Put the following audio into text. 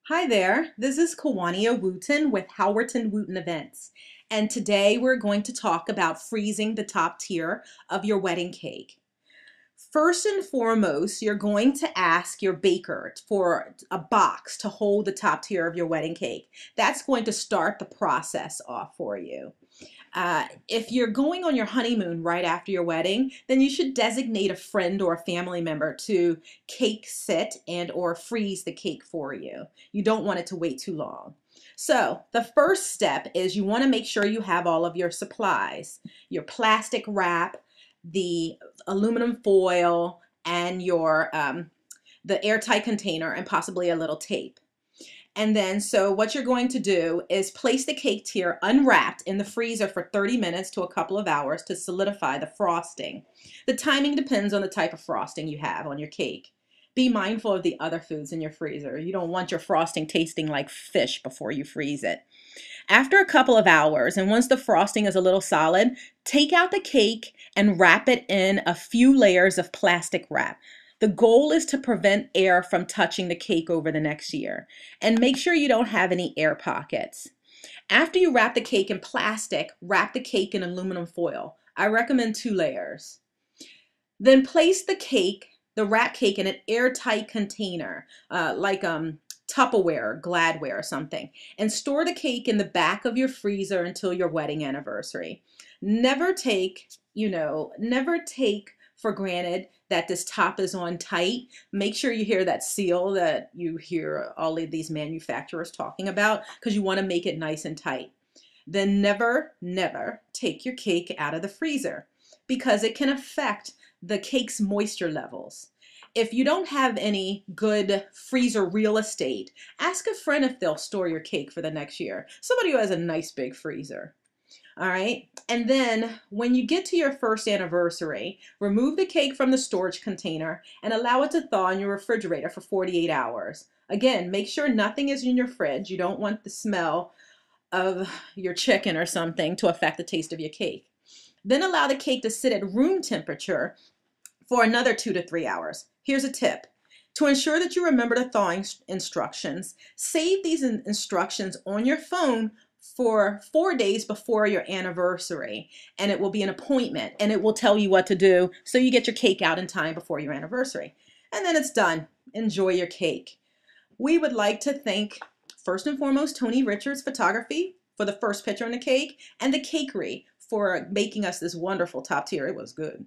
Hi there, this is Kawania Wooten with Howerton Wooten Events, and today we're going to talk about freezing the top tier of your wedding cake. First and foremost, you're going to ask your baker for a box to hold the top tier of your wedding cake. That's going to start the process off for you. If you're going on your honeymoon right after your wedding, then you should designate a friend or a family member to cake sit and or freeze the cake for you. You don't want it to wait too long. So the first step is you want to make sure you have all of your supplies, your plastic wrap, the aluminum foil, and your the airtight container, and possibly a little tape. And then, so what you're going to do is place the cake tier unwrapped in the freezer for 30 minutes to a couple of hours to solidify the frosting. The timing depends on the type of frosting you have on your cake. Be mindful of the other foods in your freezer. You don't want your frosting tasting like fish before you freeze it. After a couple of hours, and once the frosting is a little solid, take out the cake and wrap it in a few layers of plastic wrap. The goal is to prevent air from touching the cake over the next year. And make sure you don't have any air pockets. After you wrap the cake in plastic, wrap the cake in aluminum foil. I recommend 2 layers. Then place the wrap cake in an airtight container, like Tupperware, Gladware, or something, and store the cake in the back of your freezer until your wedding anniversary. Never take, never take for granted that this top is on tight. Make sure you hear that seal that you hear all of these manufacturers talking about, because you want to make it nice and tight. Then never, never take your cake out of the freezer, because it can affect the cake's moisture levels. If you don't have any good freezer real estate, ask a friend if they'll store your cake for the next year. Somebody who has a nice big freezer. All right. And then when you get to your first anniversary, remove the cake from the storage container and allow it to thaw in your refrigerator for 48 hours. Again, make sure nothing is in your fridge. You don't want the smell of your chicken or something to affect the taste of your cake. Then allow the cake to sit at room temperature for another 2 to 3 hours. Here's a tip. To ensure that you remember the thawing instructions, save these instructions on your phone for 4 days before your anniversary, and it will be an appointment, and it will tell you what to do so you get your cake out in time before your anniversary. And then it's done. Enjoy your cake. We would like to thank, first and foremost, Tony Richards Photography for the first picture on the cake, and the Cakery for making us this wonderful top tier. It was good.